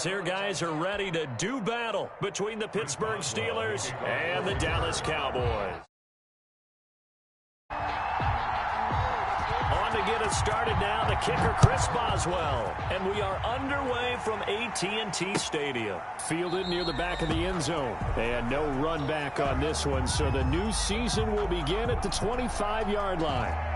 here, guys, are ready to do battle between the Pittsburgh Steelers and the Dallas Cowboys. On to get us started now, the kicker, Chris Boswell. And we are underway from AT&T Stadium. Fielded near the back of the end zone. And no run back on this one, so the new season will begin at the 25-yard line.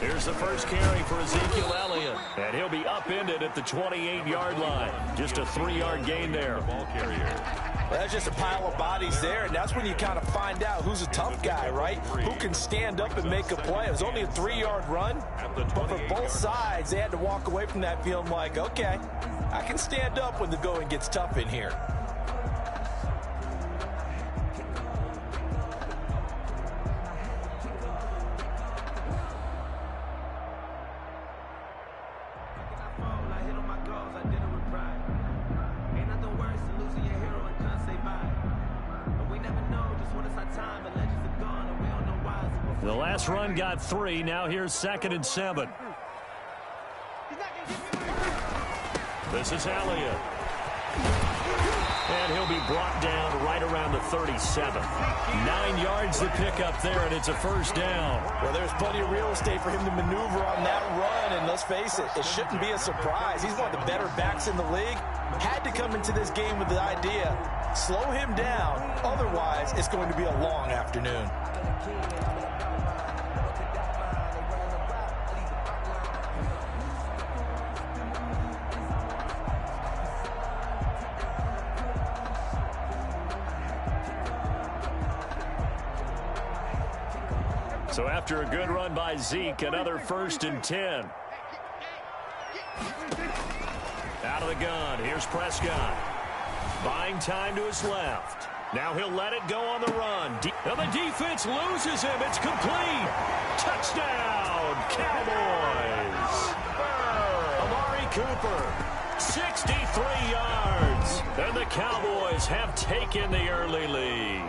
Here's the first carry for Ezekiel Elliott, and he'll be upended at the 28-yard line. Just a 3-yard gain there. Ball carrier. Well, that's just a pile of bodies there, and that's when you kind of find out who's a tough guy, right? Who can stand up and make a play. It was only a 3-yard run, but for both sides, they had to walk away from that feeling like, okay, I can stand up when the going gets tough in here. The last run got 3. Now here's 2nd and 7. This is Elliott. And he'll be brought down right around the 37. 9 yards to pick up there, and it's a first down. Well, there's plenty of real estate for him to maneuver on that run, and let's face it, it shouldn't be a surprise. He's one of the better backs in the league. Had to come into this game with the idea, slow him down, otherwise it's going to be a long afternoon. So after a good run by Zeke, another 1st and 10. Out of the gun, here's Prescott. Buying time to his left. Now he'll let it go on the run. Now the defense loses him. It's complete. Touchdown, Cowboys. Amari Cooper, 63 yards. And the Cowboys have taken the early lead.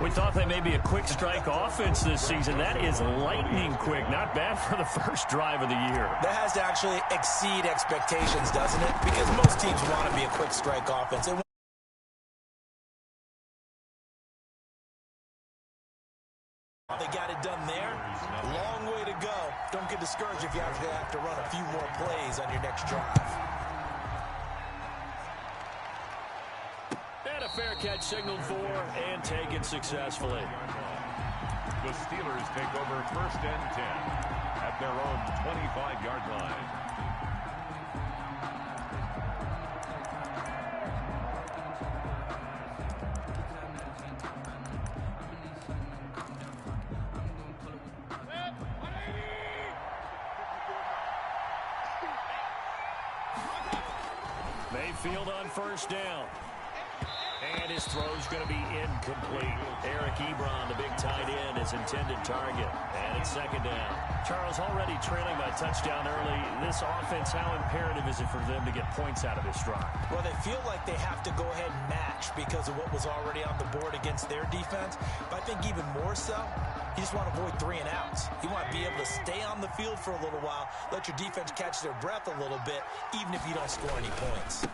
We thought they may be a quick strike offense this season. That is lightning quick. Not bad for the first drive of the year. That has to actually exceed expectations, doesn't it? Because most teams want to be a quick strike offense. They got it done there. Long way to go. Don't get discouraged if you have to run a few more plays on your next drive. And a fair catch signaled for and taken successfully. The Steelers take over 1st and 10 at their own 25-yard line. Mayfield on 1st down. And his throw's going to be incomplete. Eric Ebron, the big tight end, his intended target. And it's 2nd down. Charles, already trailing by a touchdown early. This offense, how imperative is it for them to get points out of this drive? Well, they feel like they have to go ahead and match because of what was already on the board against their defense. But I think even more so, you just want to avoid 3 and outs. You want to be able to stay on the field for a little while, let your defense catch their breath a little bit, even if you don't score any points.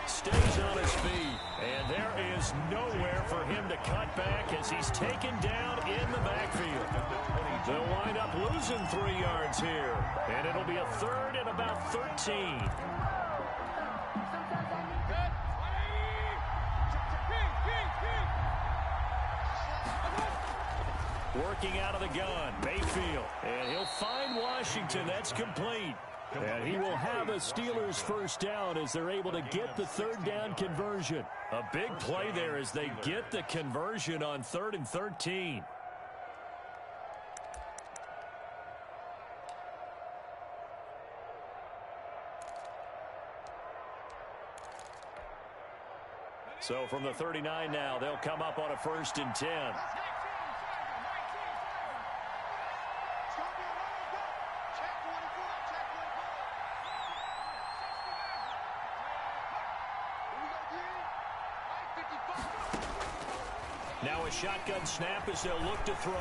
Stays on his feet, and there is nowhere for him to cut back as he's taken down in the backfield. They'll wind up losing 3 yards here, and it'll be a 3rd and about 13. Working out of the gun, Mayfield, and he'll find Washington. That's complete. And he will have a Steelers first down as they're able to get the third down conversion. A big play there as they get the conversion on 3rd and 13. So from the 39 now, they'll come up on a 1st and 10. Now a shotgun snap as they'll look to throw.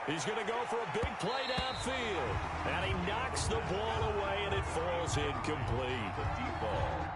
He's going to go for a big play downfield. And he knocks the ball away, and it falls incomplete. The deep ball.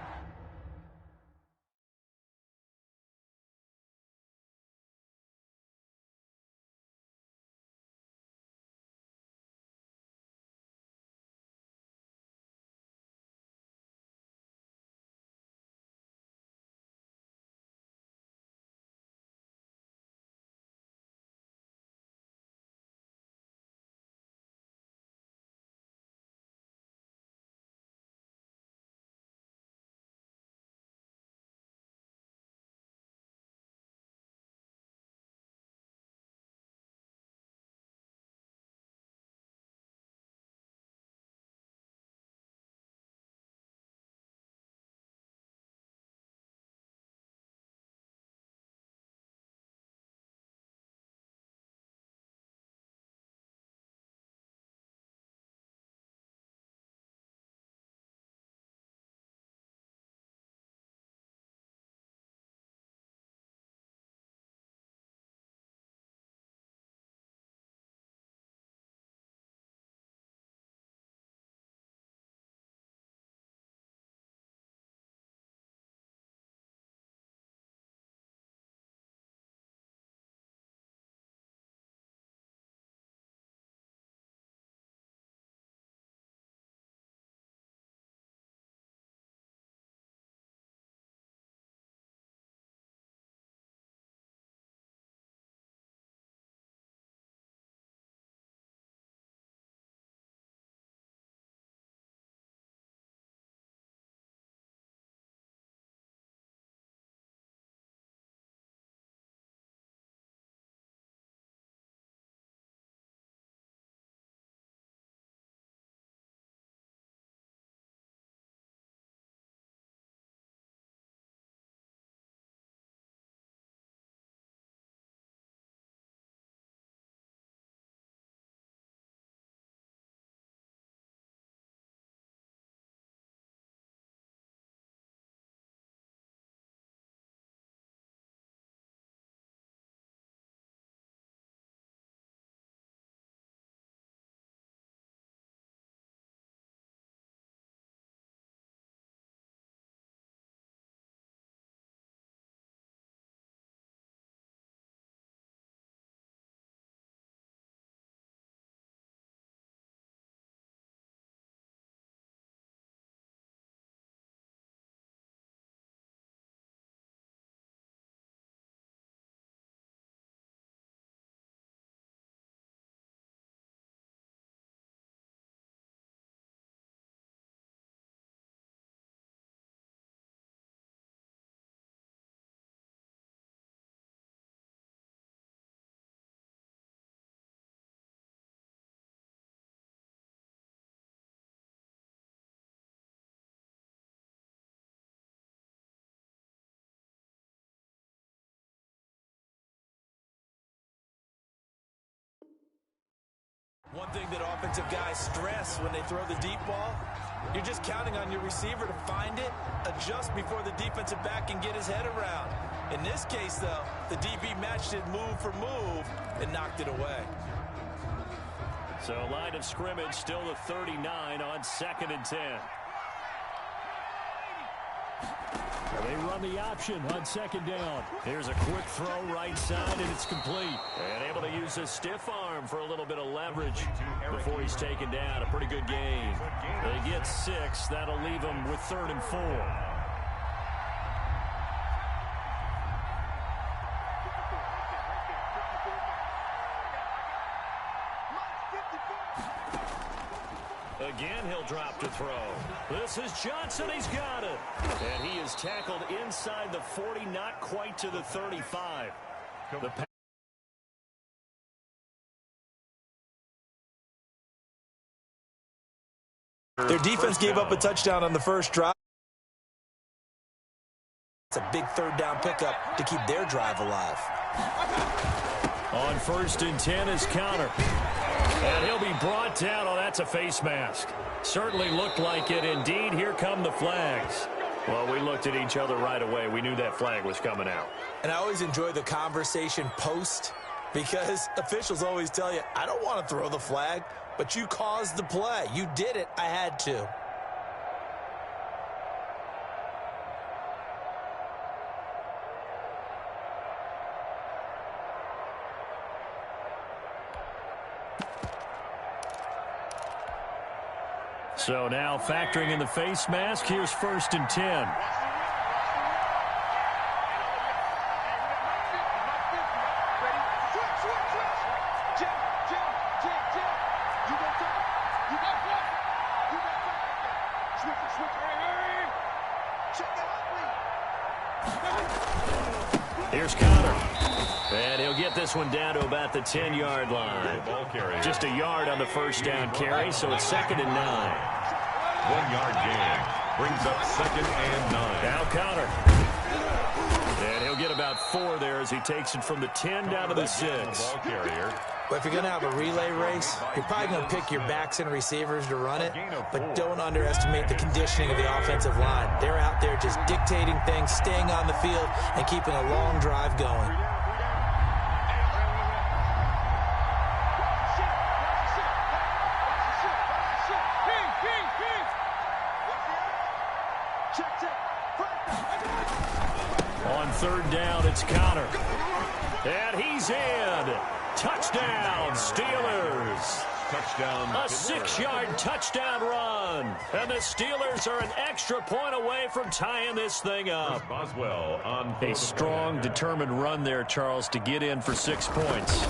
One thing that offensive guys stress when they throw the deep ball, you're just counting on your receiver to find it, adjust before the defensive back can get his head around. In this case, though, the DB matched it move for move and knocked it away. So line of scrimmage still the 39 on 2nd and 10. They run the option on 2nd down. Here's a quick throw right side, and it's complete. And able to use a stiff arm for a little bit of leverage before he's taken down. A pretty good game. They get 6. That'll leave them with 3rd and 4. Again, he'll drop to throw. This is Johnson. He's got it. And he is tackled inside the 40, not quite to the 35. Their defense gave up a touchdown on the first drive. It's a big third down pickup to keep their drive alive. On 1st and 10 is Counter. And he'll be brought down. Oh, that's a face mask. Certainly looked like it. Indeed, here come the flags. Well, we looked at each other right away. We knew that flag was coming out. And I always enjoy the conversation post because officials always tell you, I don't want to throw the flag, but you caused the play. You did it. I had to. So now factoring in the face mask, here's 1st and 10. Here's Conner. And he'll get this one down to about the 10-yard line. Just a yard on the first down carry, so it's 2nd and 9. 1-yard gain brings up 2nd and 9. Now Conner. And he'll get about 4 there as he takes it from the 10 down to the 6. Ball carrier. But if you're going to have a relay race, you're probably going to pick your backs and receivers to run it, but don't underestimate the conditioning of the offensive line. They're out there just dictating things, staying on the field, and keeping a long drive going. On 3rd down, it's Conner. And he's in. Touchdown, Steelers. Touchdown. A 6-yard touchdown run. And the Steelers are an extra point away from tying this thing up. Boswell on a strong, determined run there, Charles, to get in for 6 points.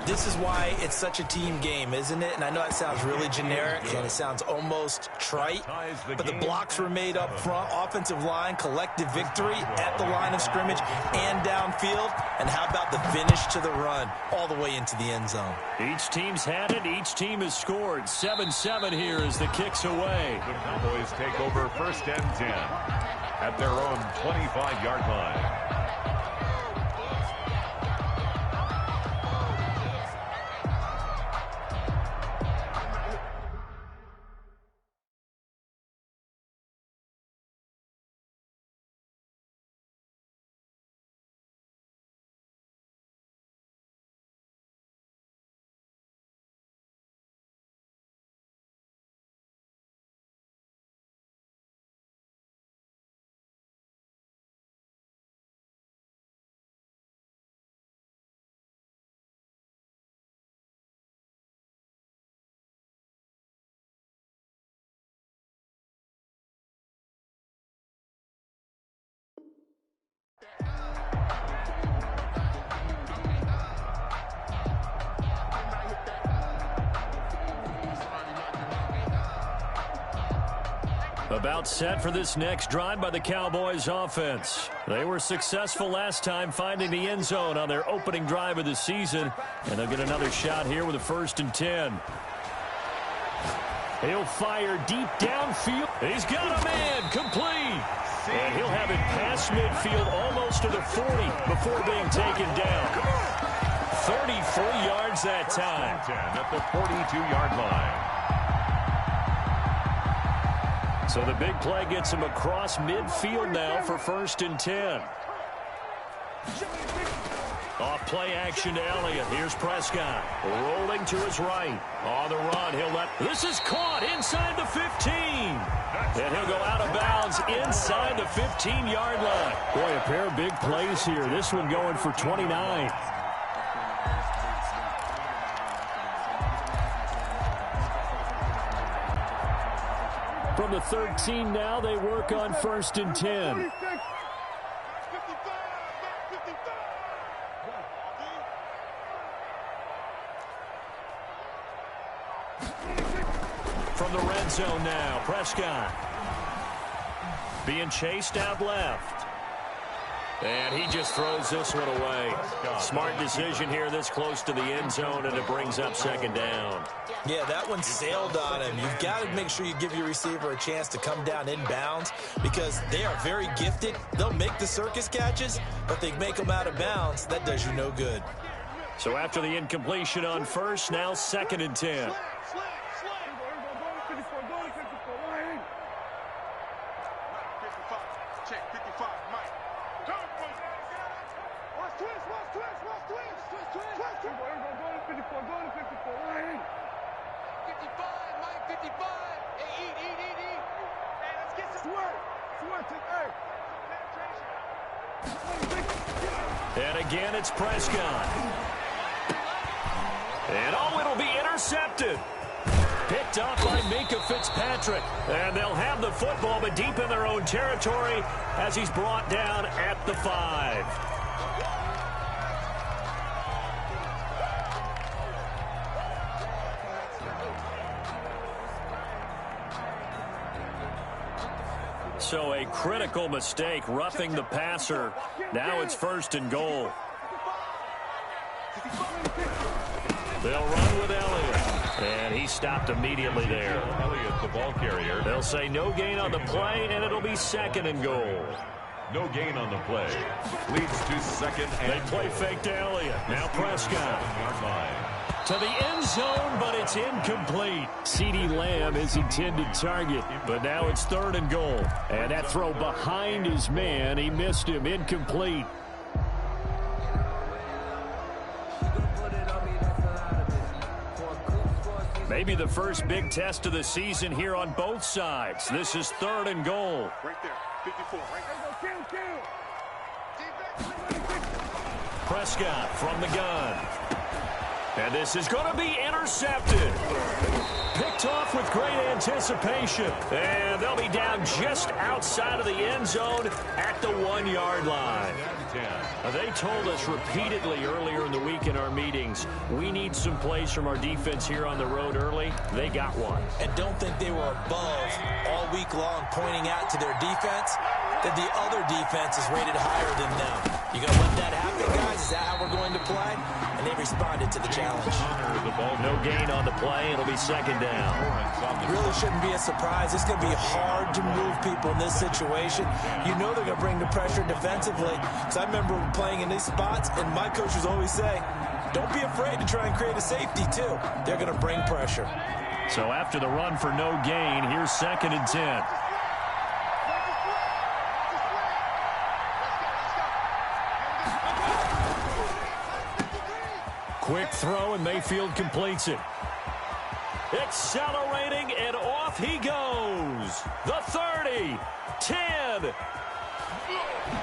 This is why it's such a team game, isn't it? And I know it sounds really generic and it sounds almost trite, but the blocks were made up front, offensive line, collective victory at the line of scrimmage and downfield. And how about the finish to the run all the way into the end zone? Each team's had it. Each team has scored. 7-7 here as the kick's away. The Cowboys take over 1st and 10 at their own 25-yard line. About set for this next drive by the Cowboys offense. They were successful last time finding the end zone on their opening drive of the season, and they'll get another shot here with a 1st and 10. He'll fire deep downfield. He's got a man complete. And he'll have it past midfield almost to the 40 before being taken down. 34 yards that time. 10 at the 42-yard line. So the big play gets him across midfield now for 1st and 10. Off play action to Elliott. Here's Prescott. Rolling to his right. On the run, he'll let... This is caught inside the 15. And he'll go out of bounds inside the 15-yard line. Boy, a pair of big plays here. This one going for 29. From the 13 now, they work on 1st and 10. from the red zone now. Prescott being chased out left. And he just throws this one away. Smart decision here this close to the end zone, and it brings up second down. Yeah, that one sailed on him. You've got to make sure you give your receiver a chance to come down inbounds because they are very gifted. They'll make the circus catches, but they make them out of bounds. That does you no good. So after the incompletion on first, now 2nd and 10. And again, it's Prescott. And it'll be intercepted. Picked up by Minkah Fitzpatrick. And they'll have the football, but deep in their own territory as he's brought down at the 5. So a critical mistake, roughing the passer. Now it's 1st and goal. They'll run with Elliott. And he stopped immediately there. Elliott, the ball carrier. They'll say no gain on the play, and it'll be 2nd and goal. No gain on the play. Leads to 2nd and They play fake to Elliott. Now Prescott. To the end zone, but it's incomplete. CeeDee Lamb is intended target, but now it's 3rd and goal. And that throw behind his man, he missed him, incomplete. Maybe the first big test of the season here on both sides. This is 3rd and goal. Right there, 54, right there. Prescott from the gun. And this is going to be intercepted. Picked off with great anticipation. And they'll be down just outside of the end zone at the 1-yard line. They told us repeatedly earlier in the week in our meetings, we need some plays from our defense here on the road early. They got one. And don't think they were above all week long pointing out to their defense that the other defense is rated higher than them. You going to let that happen, guys? Is that how we're going to play? And they responded to the challenge. No gain on the play. It'll be 2nd down. It really shouldn't be a surprise. It's going to be hard to move people in this situation. You know they're going to bring the pressure defensively. Because I remember playing in these spots, and my coaches always say, don't be afraid to try and create a safety, too. They're going to bring pressure. So after the run for no gain, here's 2nd and 10. Quick throw, and Mayfield completes it. Accelerating, and off he goes. The 30, 10.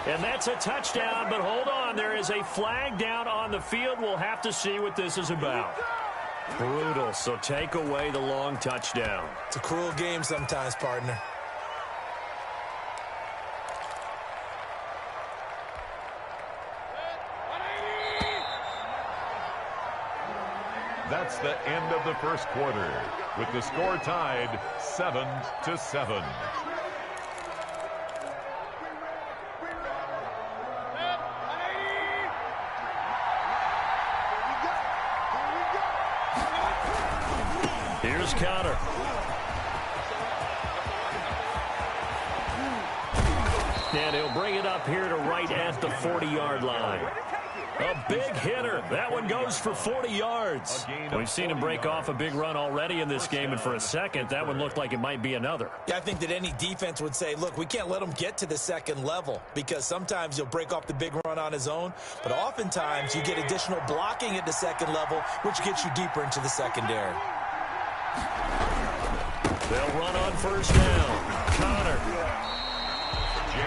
And that's a touchdown, but hold on. There is a flag down on the field. We'll have to see what this is about. Brutal, so take away the long touchdown. It's a cruel game sometimes, partner. That's the end of the first quarter, with the score tied 7-7. Here's Connor. And he'll bring it up here to right at the 40-yard line. A big hitter. That one goes for 40 yards. We've seen him break off a big run already in this game, and for a second, that one looked like it might be another. Yeah, I think that any defense would say, look, we can't let him get to the 2nd level because sometimes he'll break off the big run on his own, but oftentimes you get additional blocking at the 2nd level, which gets you deeper into the secondary. They'll run on 1st down. Connor.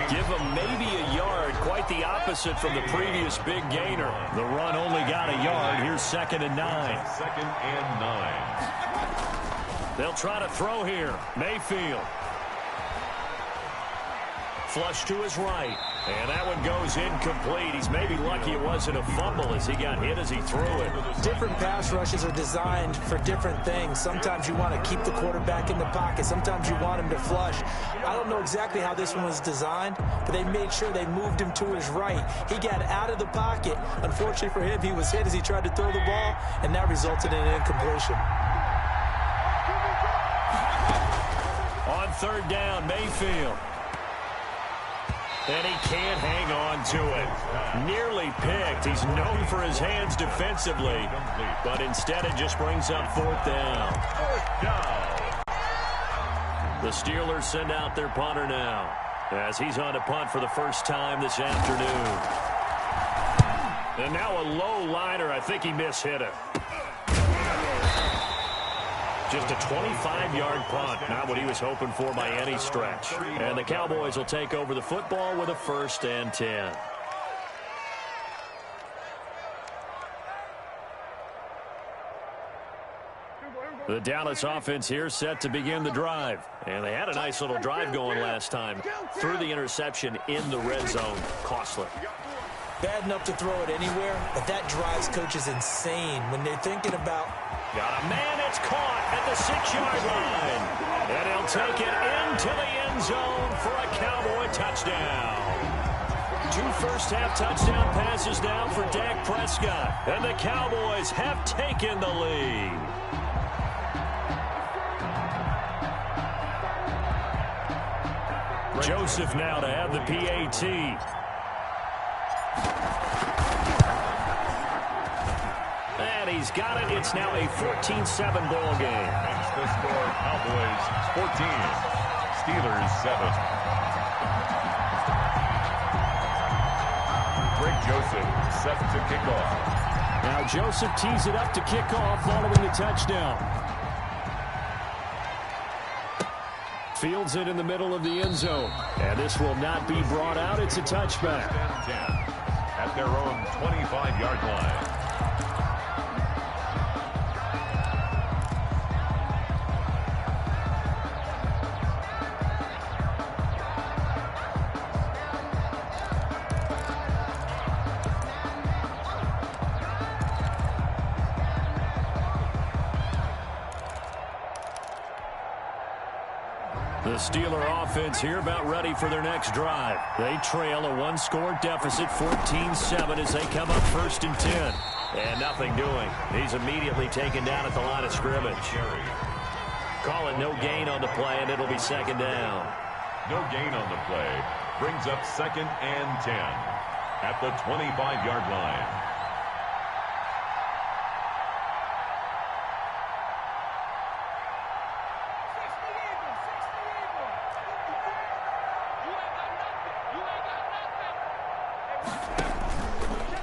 Give him maybe a yard, quite the opposite from the previous big gainer. The run only got a yard. Here's 2nd and 9. 2nd and 9. They'll try to throw here. Mayfield. Flush to his right. And that one goes incomplete. He's maybe lucky it wasn't a fumble as he got hit as he threw it. Different pass rushes are designed for different things. Sometimes you want to keep the quarterback in the pocket. Sometimes you want him to flush. I don't know exactly how this one was designed, but they made sure they moved him to his right. He got out of the pocket. Unfortunately for him, he was hit as he tried to throw the ball, and that resulted in an incompletion. On third down, Mayfield. And he can't hang on to it. Nearly picked. He's known for his hands defensively, but instead it just brings up fourth down. The Steelers send out their punter now as he's on to punt for the first time this afternoon. And now a low liner. I think he mishit it. Just a 25-yard punt, not what he was hoping for by any stretch. And the Cowboys will take over the football with a 1st and 10. The Dallas offense here set to begin the drive. And they had a nice little drive going last time. Threw the interception in the red zone. Costly. Bad enough to throw it anywhere, but that drives coaches insane when they're thinking about... Got a man, it's caught at the 6-yard line. And he'll take it into the end zone for a Cowboy touchdown. 2 first-half touchdown passes now for Dak Prescott. And the Cowboys have taken the lead. Joseph now to have the PAT. And he's got it. It's now a 14-7 ball game. Makes the score Cowboys 14, Steelers 7. Greg Joseph set to kick off. Now Joseph tees it up to kick off following the touchdown. Fields it in the middle of the end zone. And this will not be brought out. It's a touchback. 10 at their own 25-yard line. The Steeler offense here about ready for their next drive. They trail a 1-score deficit, 14-7, as they come up 1st and 10. And nothing doing. He's immediately taken down at the line of scrimmage. Call it no gain on the play, and it'll be 2nd down. No gain on the play. Brings up 2nd and 10 at the 25-yard line.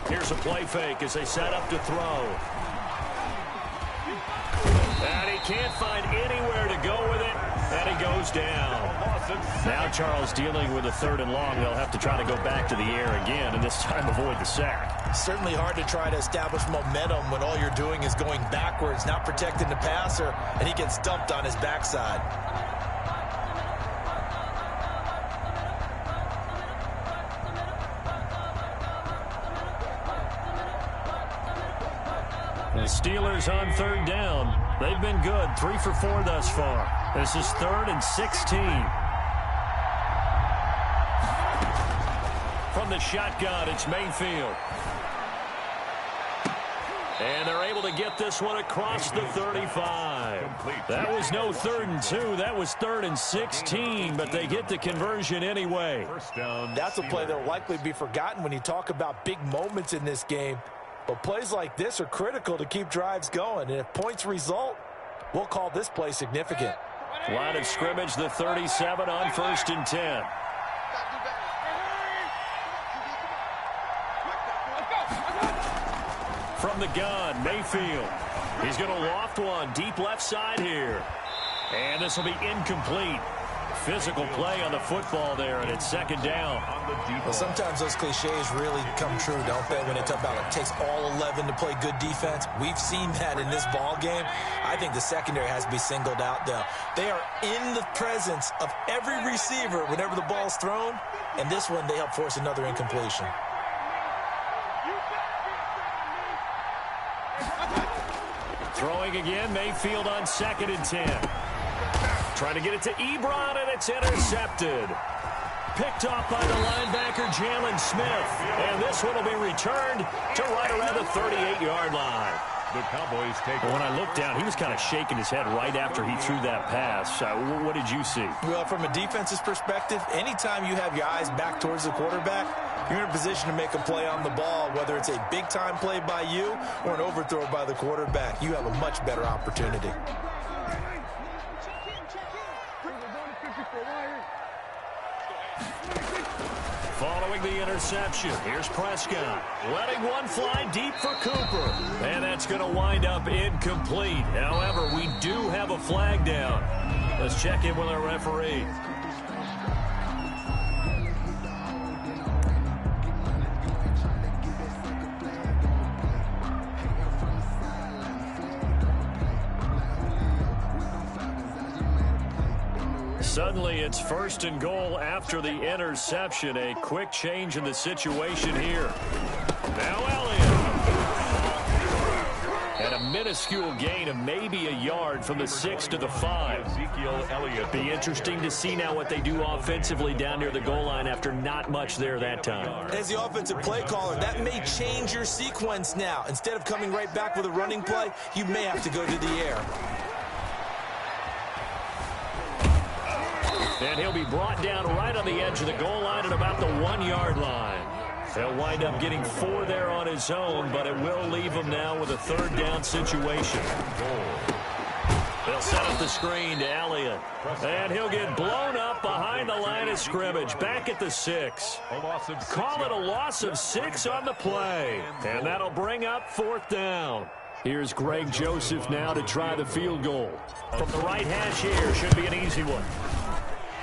Here's a play fake as they set up to throw. And he can't find anywhere to go with it, and he goes down. Now Charles dealing with a 3rd and long. They'll have to try to go back to the air again, and this time avoid the sack. Certainly hard to try to establish momentum when all you're doing is going backwards, not protecting the passer, and he gets dumped on his backside. The Steelers on 3rd down. They've been good, 3 for 4 thus far. This is 3rd and 16. From the shotgun, it's Mayfield. And they're able to get this one across the 35. That was no 3rd and 2. That was 3rd and 16, but they get the conversion anyway. That's a play that will likely be forgotten when you talk about big moments in this game. But plays like this are critical to keep drives going. And if points result, we'll call this play significant. Line of scrimmage, the 37 on 1st and 10. From the gun, Mayfield. He's going to loft one deep left side here. And this will be incomplete. Physical play on the football there, and it's second down. Well, sometimes those cliches really come true, don't they, when they talk about it takes all 11 to play good defense. We've seen that in this ball game. I think the secondary has to be singled out, though. They are in the presence of every receiver whenever the ball's thrown, and this one they help force another incompletion. Throwing again, Mayfield on 2nd and 10. Trying to get it to Ebron, and it's intercepted. Picked off by the linebacker, Jalen Smith. And this one will be returned to right around the 38-yard line. The Cowboys take. When I looked down, he was kind of shaking his head right after he threw that pass. What did you see? Well, from a defense's perspective, anytime you have your eyes back towards the quarterback, you're in a position to make a play on the ball, whether it's a big-time play by you or an overthrow by the quarterback. You have a much better opportunity. Following the interception, here's Prescott. Letting one fly deep for Cooper. And that's going to wind up incomplete. However, we do have a flag down. Let's check in with our referee. Suddenly, it's 1st and goal after the interception. A quick change in the situation here. Now Elliott. And a minuscule gain of maybe a yard from the 6 to the 5. Ezekiel Elliott. Be interesting to see now what they do offensively down near the goal line after not much there that time. As the offensive play caller, that may change your sequence now. Instead of coming right back with a running play, you may have to go to the air. And he'll be brought down right on the edge of the goal line at about the 1-yard line. He'll wind up getting 4 there on his own, but it will leave him now with a 3rd down situation. They'll set up the screen to Elliott. And he'll get blown up behind the line of scrimmage, back at the 6. Call it a loss of 6 on the play. And that'll bring up 4th down. Here's Greg Joseph now to try the field goal. From the right hash here, should be an easy one.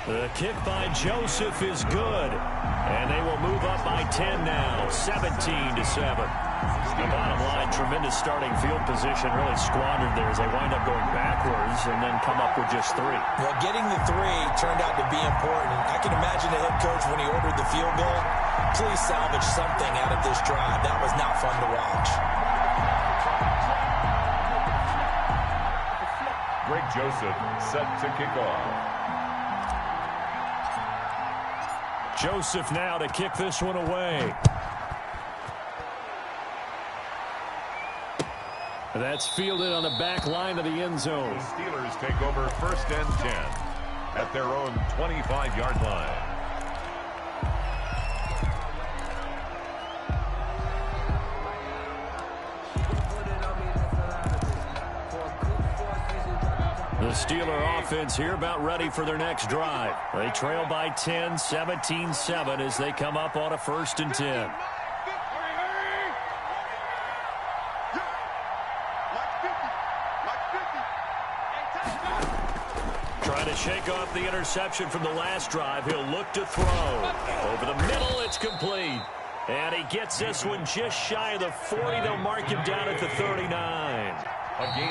The kick by Joseph is good. And they will move up by 10 now, 17-7. The bottom line, tremendous starting field position, really squandered there as they wind up going backwards and then come up with just 3. Well, getting the 3 turned out to be important. I can imagine the head coach when he ordered the field goal. Please salvage something out of this drive. That was not fun to watch. Greg Joseph set to kick off. Joseph now to kick this one away. That's fielded on the back line of the end zone. The Steelers take over 1st and 10 at their own 25-yard line. The Steeler offense here about ready for their next drive. They trail by 10, 17-7 as they come up on a 1st and 10. Trying to shake off the interception from the last drive. He'll look to throw. Over the middle, it's complete. And he gets this one just shy of the 40. They'll mark him down at the 39.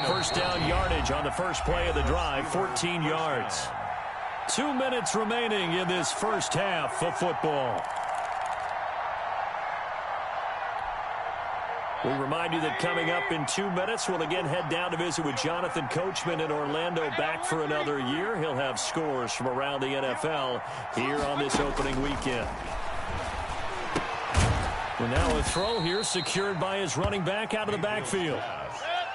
First down yardage on the first play of the drive, 14 yards. 2 minutes remaining in this first half of football. We remind you that coming up in 2 minutes, we'll again head down to visit with Jonathan Coachman in Orlando, back for another year. He'll have scores from around the NFL here on this opening weekend. And now a throw here secured by his running back out of the backfield.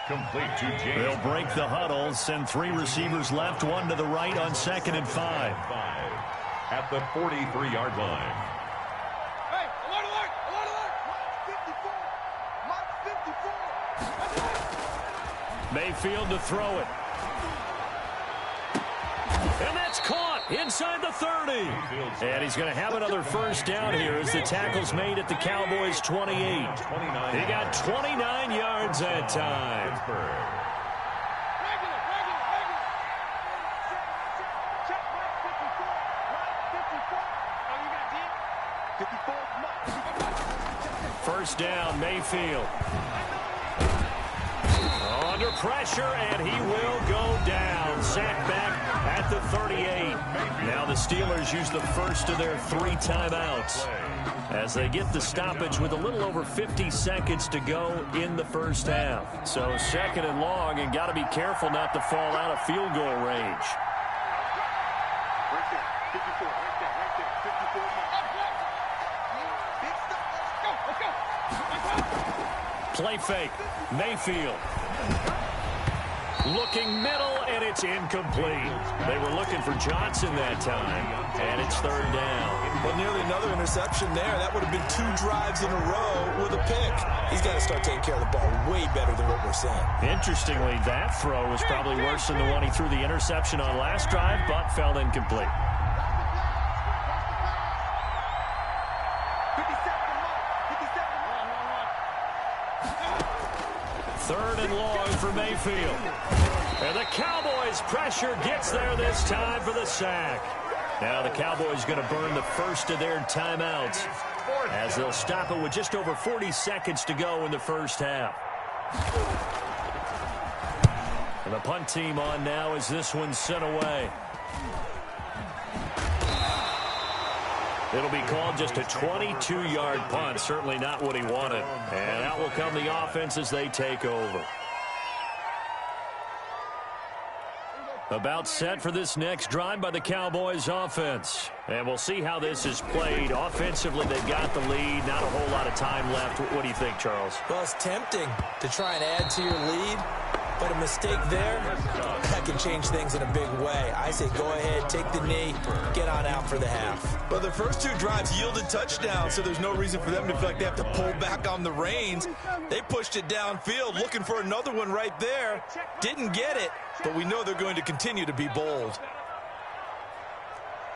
Complete to James. They'll break the huddle, send 3 receivers left, 1 to the right on 2nd and 5. At the 43-yard line. Hey, alert, alert, alert! Mark 54! Mayfield to throw it. And that's caught inside the 30. And he's going to have another first down here as the tackle's made at the Cowboys' 28. He got 29 yards that time. first down, Mayfield. Under pressure, and he will go down. Sacked back at the 38. Now the Steelers use the first of their 3 timeouts as they get the stoppage with a little over 50 seconds to go in the first half. So second and long, and got to be careful not to fall out of field goal range. Right there, 54, right there, 54. Let's go. Play fake. Mayfield. Looking middle, and it's incomplete. They were looking for Johnson that time, and it's third down. Well, nearly another interception there. That would have been 2 drives in a row with a pick. He's got to start taking care of the ball way better than what we're seeing. Interestingly, that throw was probably worse than the one he threw the interception on last drive, but fell incomplete. 3rd and long for Mayfield. And the Cowboys' pressure gets there this time for the sack. Now the Cowboys going to burn the first of their timeouts as they'll stop it with just over 40 seconds to go in the first half. And the punt team on now as this one's sent away. It'll be called just a 22-yard punt. Certainly not what he wanted. And out will come the offense as they take over. About set for this next drive by the Cowboys offense. And we'll see how this is played. Offensively, they've got the lead. Not a whole lot of time left. What do you think, Charles? Well, it's tempting to try and add to your lead, but a mistake there, that can change things in a big way. I say go ahead, take the knee, get on out for the half. Well, the first 2 drives yielded touchdowns, so there's no reason for them to feel like they have to pull back on the reins. They pushed it downfield, looking for another one right there. Didn't get it, but we know they're going to continue to be bold.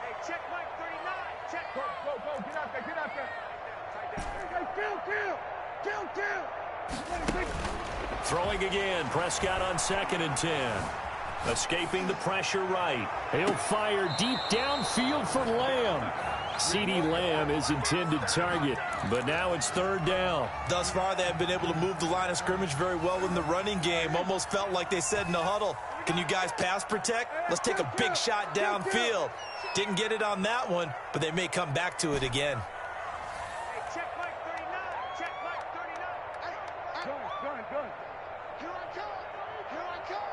Hey, check Mike 39. Check. Go. Get out there. Kill. Throwing again. Prescott on 2nd and 10. Escaping the pressure right. He'll fire deep downfield for Lamb. CeeDee Lamb is intended target, but now it's 3rd down. Thus far, they have been able to move the line of scrimmage very well in the running game. Almost felt like they said in the huddle, can you guys pass protect? Let's take a big shot downfield. Didn't get it on that one, but they may come back to it again. Hey, check Mike 39. Check Mike 39. Gun. Here I come.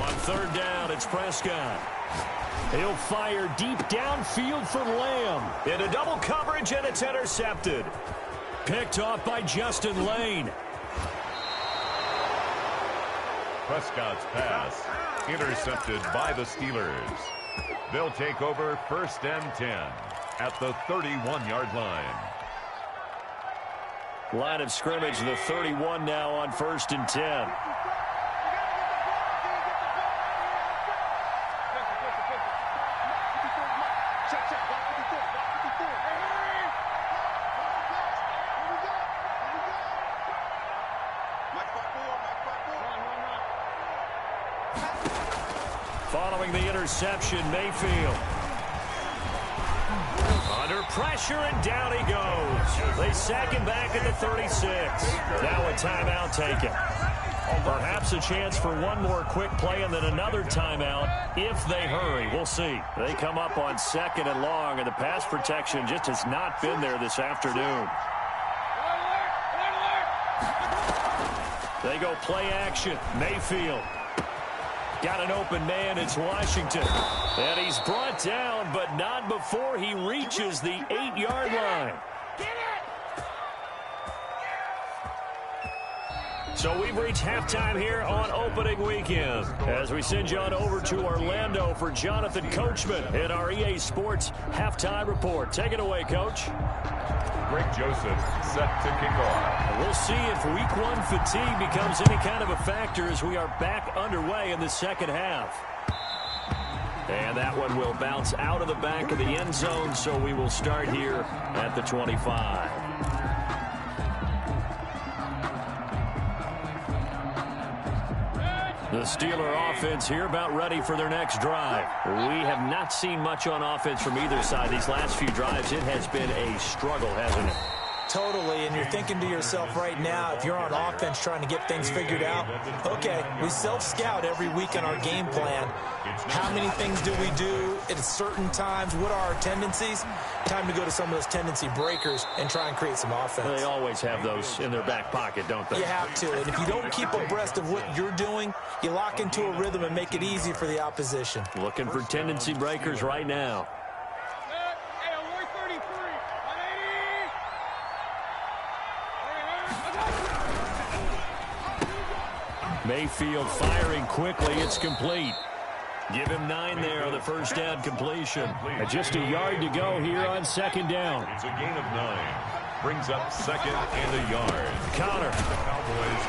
On 3rd down, it's Prescott. He'll fire deep downfield for Lamb. Into double coverage, and it's intercepted. Picked off by Justin Lane. Prescott's pass intercepted by the Steelers. They'll take over 1st and 10 at the 31-yard line. Line of scrimmage, the 31 now on 1st and 10. Following the interception, Mayfield. Under pressure, and down he goes. They sack him back at the 36. Now a timeout taken. Perhaps a chance for one more quick play and then another timeout if they hurry. We'll see. They come up on 2nd and long, and the pass protection just has not been there this afternoon. They go play action. Mayfield. Got an open man. It's Washington. And he's brought down, but not before he reaches the 8-yard line. So we've reached halftime here on opening weekend as we send you on over to Orlando for Jonathan Coachman in our EA Sports halftime report. Take it away, Coach. Greg Joseph set to kick off. We'll see if week 1 fatigue becomes any kind of a factor as we are back underway in the second half. And that one will bounce out of the back of the end zone, so we will start here at the 25. The Steeler offense here about ready for their next drive. We have not seen much on offense from either side these last few drives. It has been a struggle, hasn't it? Totally, and you're thinking to yourself right now, if you're on offense trying to get things figured out, okay, we self-scout every week on our game plan. How many things do we do at certain times? What are our tendencies? Time to go to some of those tendency breakers and try and create some offense. They always have those in their back pocket, don't they? You have to, and if you don't keep abreast of what you're doing, you lock into a rhythm and make it easy for the opposition. Looking for tendency breakers right now. Mayfield firing quickly. It's complete. Give him 9 there on the first down completion. Just a yard to go here on second down. It's a gain of 9. Brings up second and a yard. Connor. The Cowboys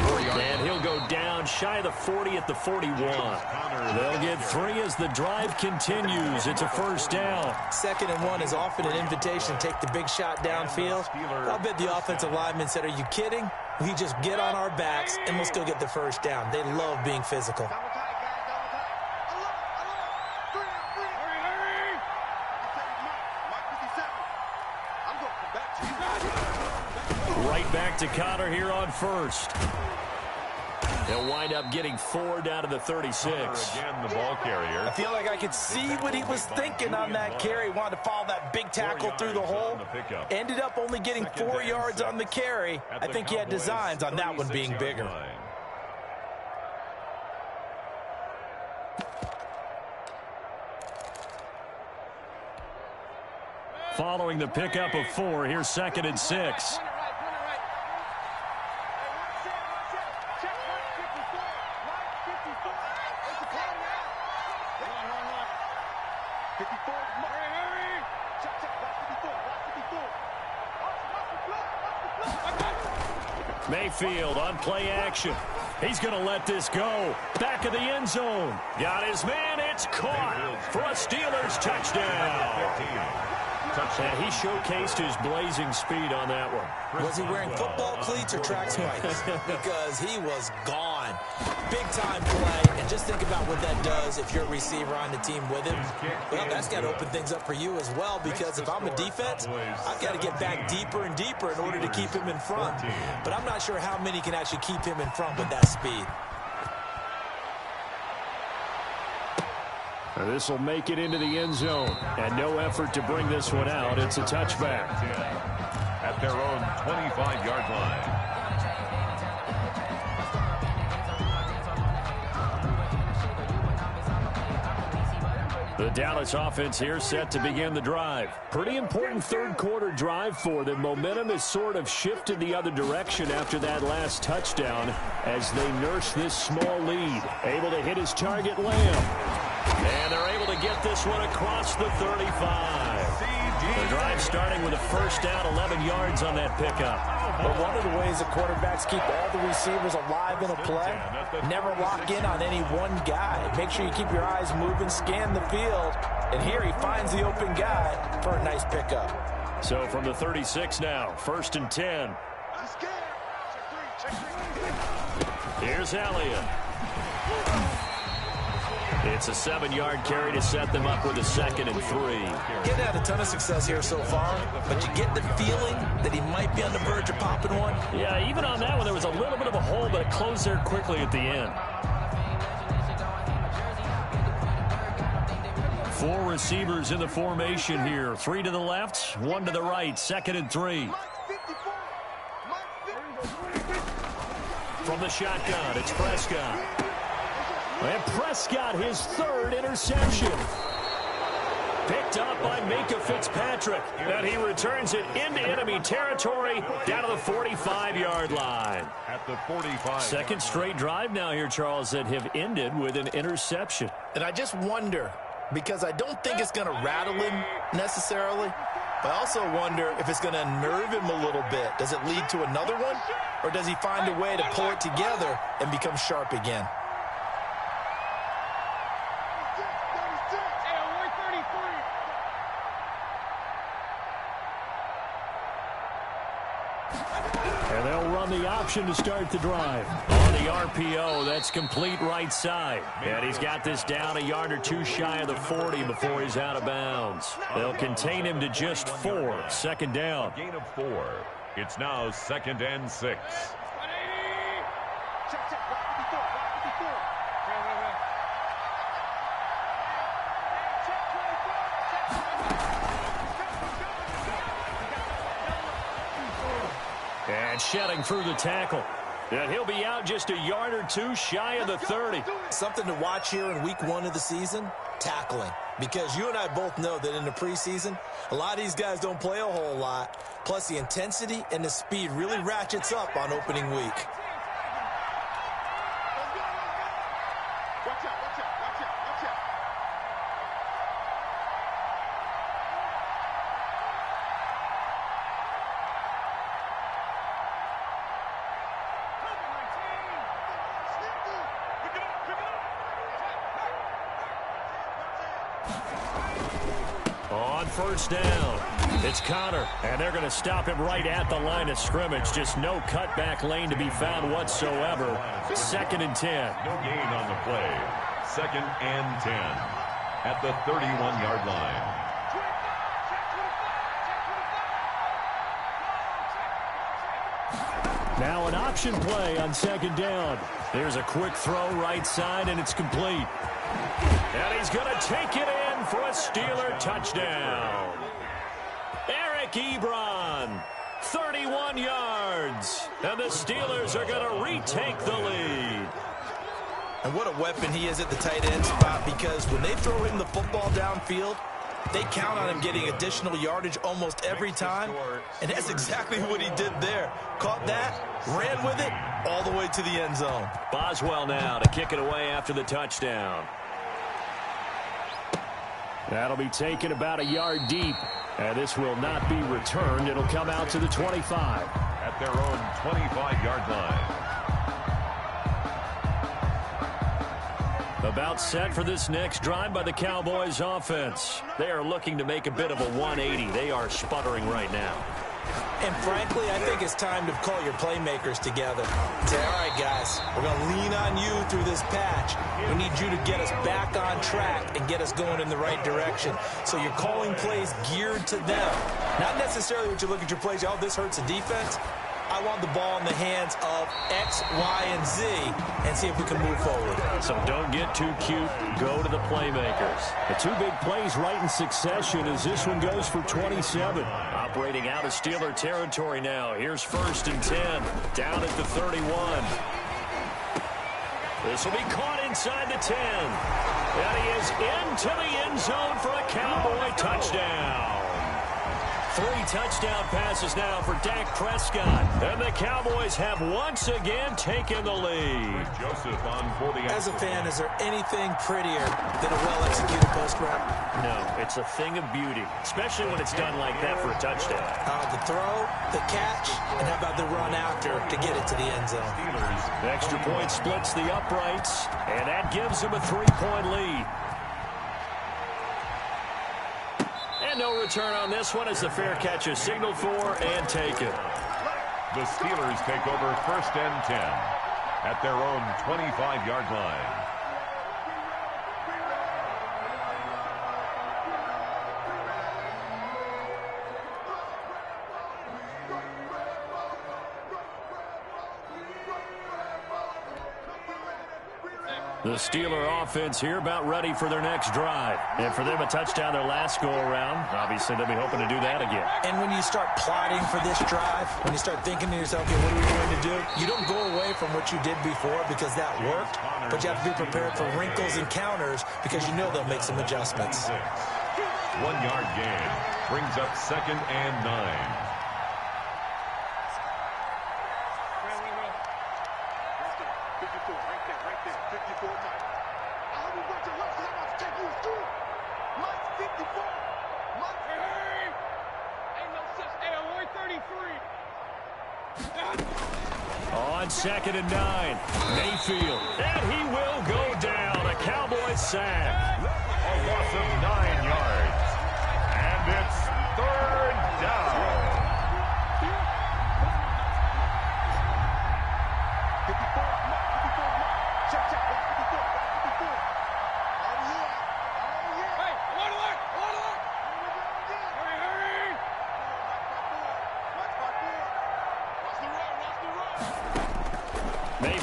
44 yards. And he'll go down shy of the 40 at the 41. They'll get 3 as the drive continues. It's a first down. 2nd and 1 is often an invitation to take the big shot downfield. I'll bet the offensive lineman said, are you kidding? We just get on our backs and we'll still get the first down. They love being physical. Right back to Connor here on first. They'll wind up getting 4 down to the 36. Again, the ball carrier. I feel like I could see what he was thinking on that carry. Wanted to follow that big tackle through the hole. Ended up only getting 4 yards on the carry. I think he had designs on that one being bigger. Following the pickup of 4, here's 2nd and 6. Mayfield on play action. He's going to let this go. Back of the end zone. Got his man. It's caught for a Steelers touchdown. And he showcased his blazing speed on that one. Was he wearing football cleats or track spikes? Because he was gone. Big-time play. And just think about what that does if you're a receiver on the team with him. Well, that's got to open things up for you as well, because if I'm a defense, I've got to get back deeper and deeper in order to keep him in front. But I'm not sure how many can actually keep him in front with that speed. This will make it into the end zone. And no effort to bring this one out. It's a touchback. At their own 25-yard line. The Dallas offense here set to begin the drive. Pretty important third-quarter drive for them. Momentum has sort of shifted the other direction after that last touchdown as they nurse this small lead. Able to hit his target, Lamb. And they're able to get this one across the 35. The drive starting with a first down, 11 yards on that pickup. But one of the ways the quarterbacks keep all the receivers alive in a play, never lock in on any one guy. Make sure you keep your eyes moving, scan the field. And here he finds the open guy for a nice pickup. So from the 36 now, 1st and 10. Here's Elliott. It's a 7-yard carry to set them up with a 2nd and 3. Getting had a ton of success here so far, but you get the feeling that he might be on the verge of popping one. Yeah, even on that one, there was a little bit of a hole, but it closed there quickly at the end. 4 receivers in the formation here. 3 to the left, 1 to the right, 2nd and 3. From the shotgun, it's Prescott. And Prescott, his 3rd interception. Picked up by Minka Fitzpatrick. And he returns it into enemy territory down to the 45-yard line. At the 45. Second straight drive now here, Charles, that have ended with an interception. And I just wonder, because I don't think it's going to rattle him necessarily, but I also wonder if it's going to unnerve him a little bit. Does it lead to another one? Or does he find a way to pull it together and become sharp again? And they'll run the option to start the drive. On on the RPO. That's complete right side. And he's got this down a yard or two shy of the 40 before he's out of bounds. They'll contain him to just 4. Second down. Gain of 4. It's now 2nd and 6. And shedding through the tackle. And he'll be out just a yard or two shy of the 30. Something to watch here in week 1 of the season, tackling. Because you and I both know that in the preseason, a lot of these guys don't play a whole lot. Plus, the intensity and the speed really ratchets up on opening week. On first down, it's Connor, and they're going to stop him right at the line of scrimmage. Just no cutback lane to be found whatsoever. 2nd and 10. No gain on the play. 2nd and 10 at the 31-yard line. Now an option play on 2nd down. There's a quick throw right side, and it's complete. And he's going to take it in for a Steeler touchdown. Eric Ebron, 31 yards. And the Steelers are going to retake the lead. And what a weapon he is at the tight end spot, because when they throw him the football downfield, they count on him getting additional yardage almost every time. And that's exactly what he did there. Caught that, ran with it, all the way to the end zone. Boswell now to kick it away after the touchdown. That'll be taken about a yard deep. And this will not be returned. It'll come out to the 25. At their own 25-yard line. About set for this next drive by the Cowboys offense. They are looking to make a bit of a 180. They are sputtering right now. And frankly, I think it's time to call your playmakers together. Say, all right, guys, we're going to lean on you through this patch. We need you to get us back on track and get us going in the right direction. So you're calling plays geared to them. Not necessarily what you look at your plays, oh, this hurts the defense. I want the ball in the hands of X, Y, and Z and see if we can move forward. So don't get too cute. Go to the playmakers. The two big plays right in succession as this one goes for 27. Operating out of Steeler territory now. Here's 1st and 10. Down at the 31. This will be caught inside the 10. And he is into the end zone for a Cowboy touchdown. 3 touchdown passes now for Dak Prescott. And the Cowboys have once again taken the lead. Joseph on for the As a fan, is there anything prettier than a well-executed post route? No, it's a thing of beauty, especially when it's done like that for a touchdown. The throw, the catch, and how about the run after to get it to the end zone? The extra point splits the uprights, and that gives them a 3-point lead. And no return on this one as the fair catch is signaled for and taken. The Steelers take over 1st and 10 at their own 25-yard line. The Steeler offense here about ready for their next drive. And for them, a touchdown their last go-around. Obviously, they'll be hoping to do that again. And when you start plotting for this drive, when you start thinking to yourself, okay, what are we going to do? You don't go away from what you did before because that worked, but you have to be prepared for wrinkles and counters because you know they'll make some adjustments. 1-yard gain brings up 2nd and 9. On 2nd and 9, Mayfield. And he will go down. A Cowboys sack. A loss of 9 yards. And it's 3rd down.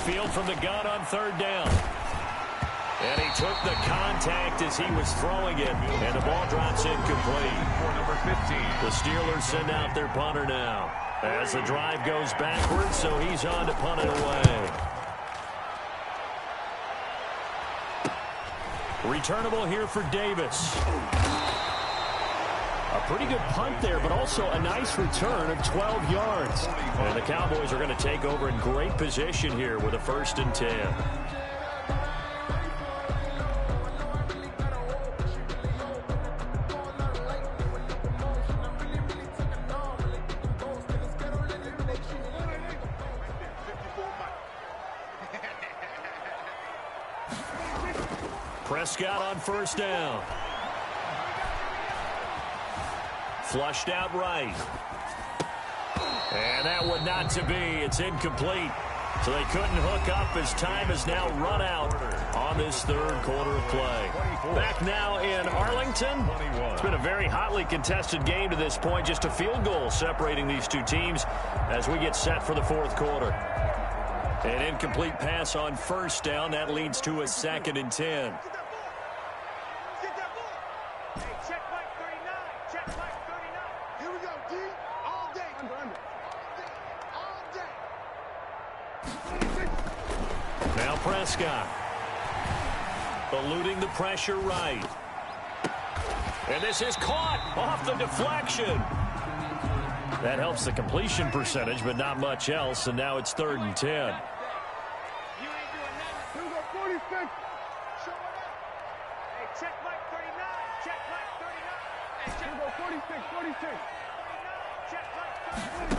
field from the gun on third down. And he took the contact as he was throwing it, and the ball drops incomplete. For number 15. The Steelers send out their punter now as the drive goes backwards, so he's on to punt it away. Returnable here for Davis. A pretty good punt there, but also a nice return of 12 yards. And the Cowboys are going to take over in great position here with a 1st and 10. Prescott on 1st down. Flushed out right. And that would not to be. It's incomplete. So they couldn't hook up as time is now run out on this 3rd quarter of play. Back now in Arlington. It's been a very hotly contested game to this point. Just a field goal separating these two teams as we get set for the 4th quarter. An incomplete pass on 1st down. That leads to a 2nd and 10. Now Prescott. Eluding the pressure right. And this is caught off the deflection. That helps the completion percentage, but not much else. And now it's 3rd and 10. You ain't doing nothing. Here we go, 46. Show it up. Hey, check Mike 39. Check Mike 39. Hey, check. Here we go, 46, 46. 39. Check Mike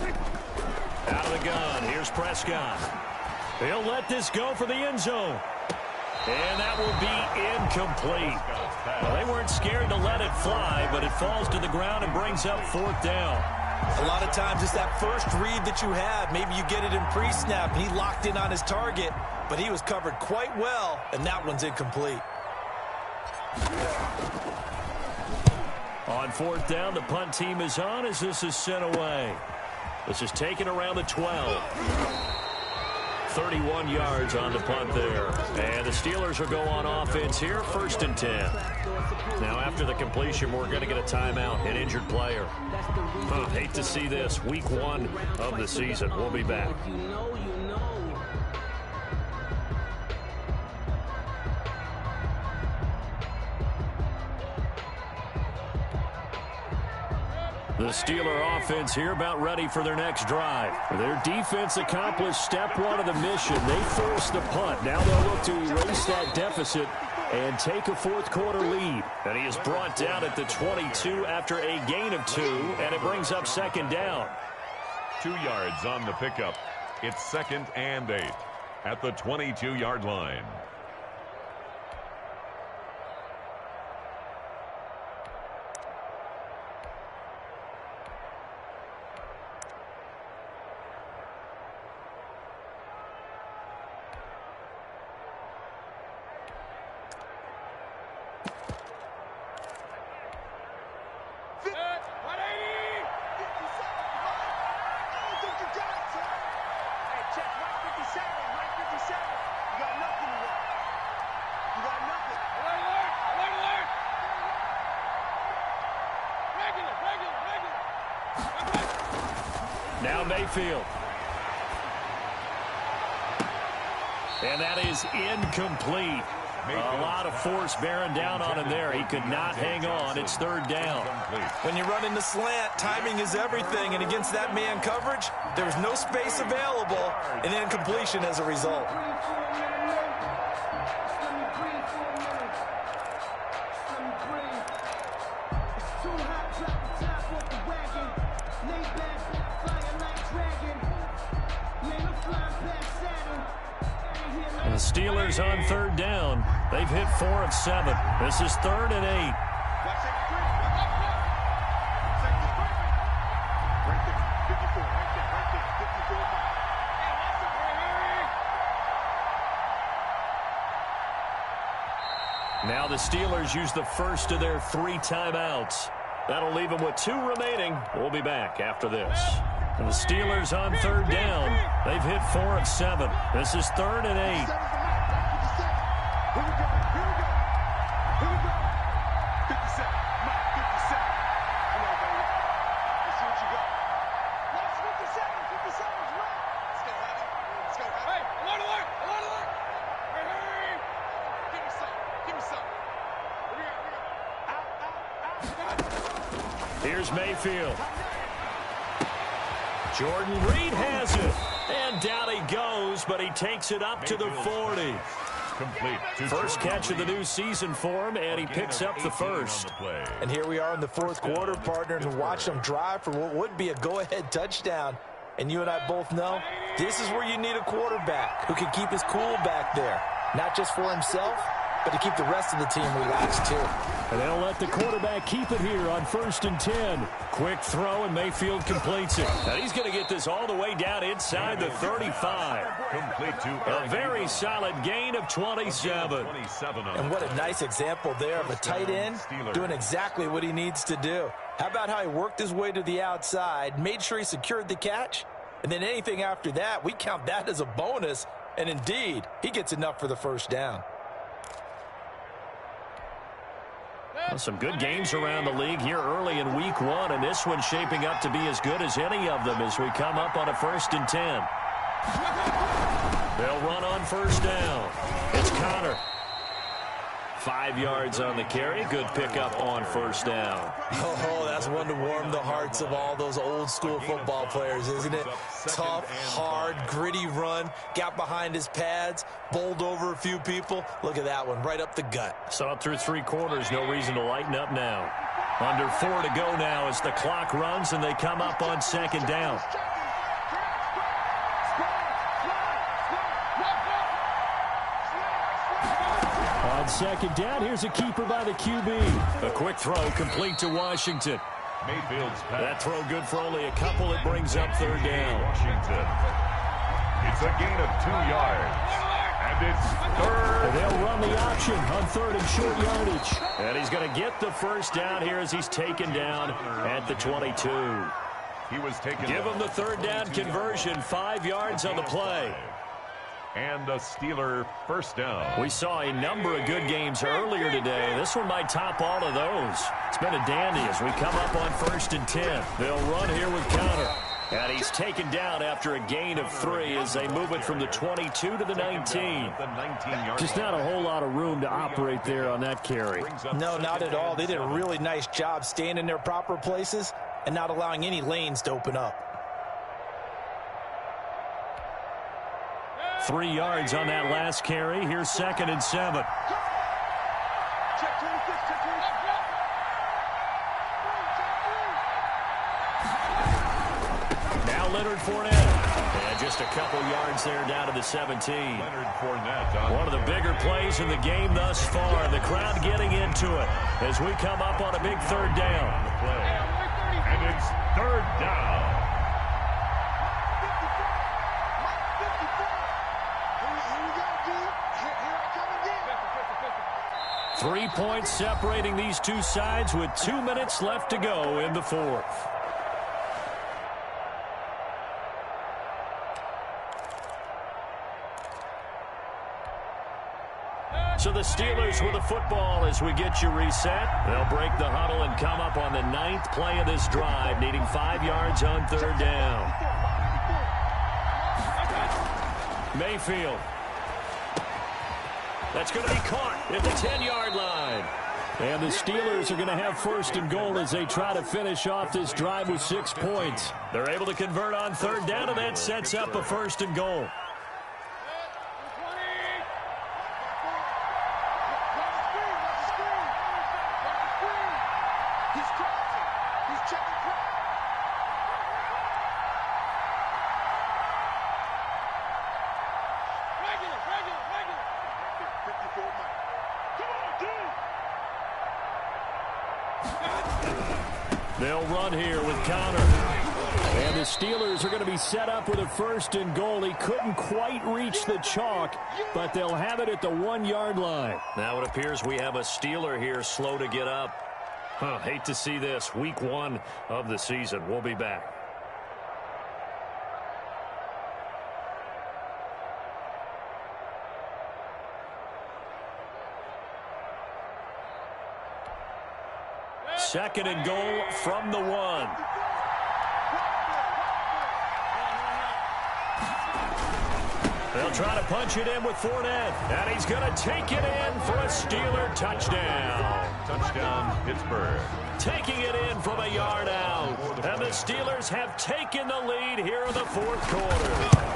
46. Out of the gun. Here's Prescott. He'll let this go for the end zone. And that will be incomplete. Well, they weren't scared to let it fly, but it falls to the ground and brings up 4th down. A lot of times it's that first read that you have. Maybe you get it in pre-snap. He locked in on his target, but he was covered quite well, and that one's incomplete. On 4th down, the punt team is on as this is sent away. This is taken around the 12. 31 yards on the punt there. And the Steelers will go on offense here, 1st and 10. Now, after the completion, we're going to get a timeout, an injured player. Hate to see this. Week 1 of the season. We'll be back. The Steeler offense here about ready for their next drive. Their defense accomplished step 1 of the mission. They forced the punt. Now they'll look to erase that deficit and take a 4th quarter lead. And he is brought down at the 22 after a gain of 2, and it brings up 2nd down. 2 yards on the pickup. It's 2nd and 8 at the 22-yard line. Now Mayfield. And that is incomplete. A lot of force bearing down on him there. He could not hang on. It's 3rd down. When you run in the slant, timing is everything. And against that man coverage, there was no space available, and incompletion as a result. And the Steelers on 3rd down. They've hit 4 of 7. This is 3rd and 8. Now the Steelers use the first of their 3 timeouts. That'll leave them with 2 remaining. We'll be back after this. And the Steelers on third down. They've hit 4 of 7. This is 3rd and 8. Here we go. Here we go. Here we go. 57. Mike, 57. Come on, baby. Let's see what you got. Let's 57. 57's right. Let's go, Heavy. Let's go, Heavy. Hey, alert, alert. Alert, alert. Hey, hey. Give me some. Give me some. What we got? Out, out, out. Here's Mayfield. Jordan Reed has it. And down he goes, but he takes it up to the 40. First catch of the new season for him, and he picks up the first. And here we are in the 4th quarter, partner, and watch them drive for what would be a go-ahead touchdown. And you and I both know this is where you need a quarterback who can keep his cool back there. Not just for himself, but to keep the rest of the team relaxed, too. And they'll let the quarterback keep it here on 1st and 10. Quick throw, and Mayfield completes it. And he's going to get this all the way down inside the 35. A very solid gain of 27. And what a nice example there of a tight end doing exactly what he needs to do. How about how he worked his way to the outside, made sure he secured the catch, and then anything after that, we count that as a bonus. And indeed, he gets enough for the first down. Well, some good games around the league here early in week 1, and this one's shaping up to be as good as any of them as we come up on a 1st and 10. They'll run on 1st down. It's Connor. 5 yards on the carry. Good pickup on 1st down. Oh, that's one to warm the hearts of all those old-school football players, isn't it? Tough, hard, gritty run. Got behind his pads, bowled over a few people. Look at that one, right up the gut. Saw it through 3 quarters. No reason to lighten up now. Under 4 to go now as the clock runs, and they come up on 2nd down. On 2nd down, here's a keeper by the QB. A quick throw complete to Washington. Mayfield's pass. That throw good for only a couple. It brings up 3rd down. Washington. It's a gain of 2 yards. And it's 3rd. And they'll run the option on 3rd and short yardage. And he's going to get the first down here as he's taken down at the 22. He was taken. Give him the 3rd down conversion. 5 yards on the play. And a Steeler first down. We saw a number of good games earlier today. This one might top all of those. It's been a dandy as we come up on 1st and 10. They'll run here with Connor. And he's taken down after a gain of 3 as they move it from the 22 to the 19. Just not a whole lot of room to operate there on that carry. No, not at all. They did a really nice job staying in their proper places and not allowing any lanes to open up. 3 yards on that last carry. Here's 2nd and 7. Check 26, check 26. Now Leonard Fournette. And just a couple yards there down to the 17. Leonard Fournette. One of the bigger plays in the game thus far. The crowd getting into it as we come up on a big 3rd down. And it's 3rd down. 3 points separating these two sides with 2 minutes left to go in the 4th. So the Steelers with the football as we get you reset. They'll break the huddle and come up on the 9th play of this drive, needing 5 yards on 3rd down. Mayfield. That's going to be caught at the 10-yard line. And the Steelers are going to have 1st and goal as they try to finish off this drive with 6 points. They're able to convert on 3rd down, and that sets up a 1st and goal. They'll run here with Connor. And the Steelers are going to be set up with a 1st and goal. He couldn't quite reach the chalk, but they'll have it at the 1-yard line. Now it appears we have a Steeler here slow to get up. Hate to see this. Week 1 of the season. We'll be back. second and goal from the 1. They'll try to punch it in with Fournette. And he's going to take it in for a Steeler touchdown. Touchdown, Pittsburgh. Taking it in from a yard out. And the Steelers have taken the lead here in the fourth quarter.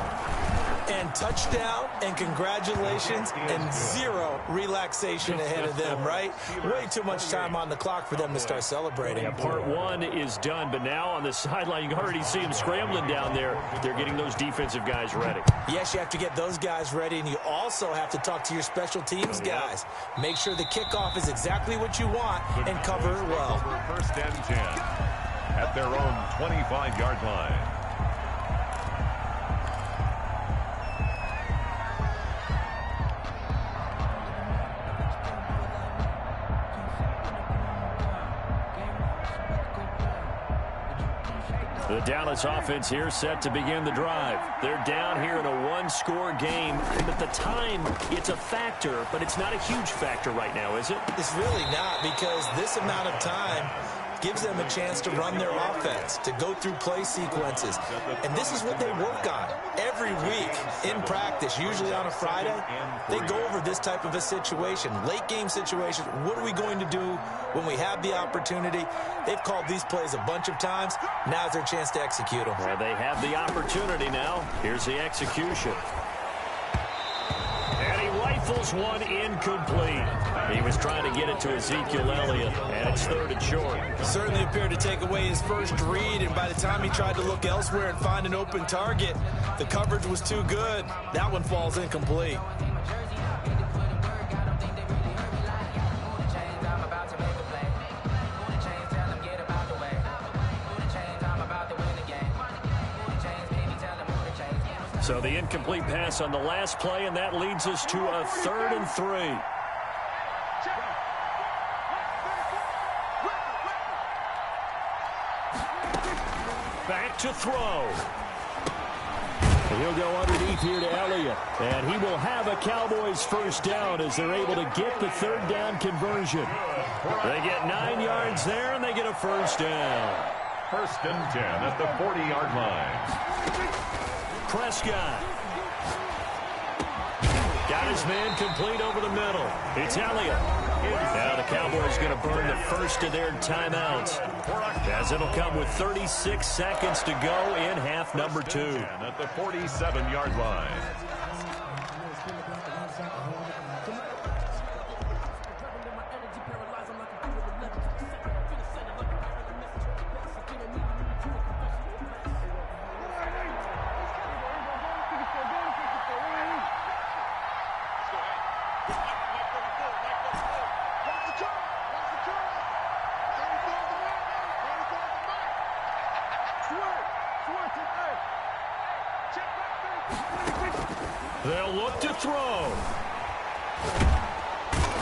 And touchdown, and congratulations, and zero relaxation ahead of them, right? Way too much time on the clock for them to start celebrating. Yeah, part 1 is done, but now on the sideline, you can already see them scrambling down there. They're getting those defensive guys ready. Yes, you have to get those guys ready, and you also have to talk to your special teams guys. Make sure the kickoff is exactly what you want and cover it well. First and 10 at their own 25-yard line. The Dallas offense here set to begin the drive. They're down here in a one-score game. At the time, it's a factor, but it's not a huge factor right now, is it? It's really not, because this amount of time gives them a chance to run their offense, to go through play sequences. And this is what they work on every week in practice, usually on a Friday. They go over this type of a situation, late game situation. What are we going to do when we have the opportunity? They've called these plays a bunch of times. Now's their chance to execute them. Well, they have the opportunity now. Here's the execution. And he rifles one incomplete. He was trying to get it to Ezekiel Elliott, and it's third and short. Certainly appeared to take away his first read, and by the time he tried to look elsewhere and find an open target, the coverage was too good. That one falls incomplete. So the incomplete pass on the last play, and that leads us to a 3rd and 3. Back to throw. He'll go underneath here to Elliott, and he will have a Cowboys first down as they're able to get the 3rd down conversion. They get 9 yards there, and they get a first down. First and 10 at the 40-yard line. Prescott. Got his man complete over the middle. It's Elliott. Now the Cowboys going to burn the first of their timeouts, as it'll come with 36 seconds to go in half number 2. At the 47-yard line. They'll look to throw.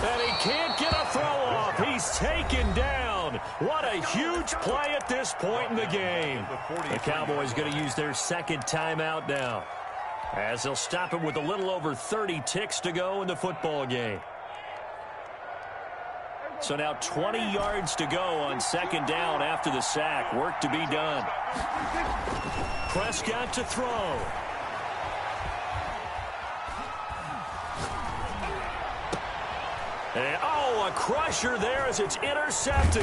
And he can't get a throw off. He's taken down. What a huge play at this point in the game. The Cowboys going to use their second timeout now, as they'll stop him with a little over 30 ticks to go in the football game. So now 20 yards to go on second down after the sack. Work to be done. Prescott to throw. And, oh, a crusher there as it's intercepted.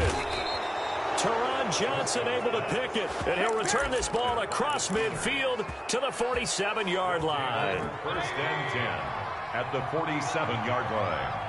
Teron Johnson able to pick it, and he'll return this ball across midfield to the 47-yard line. First and 10 at the 47-yard line.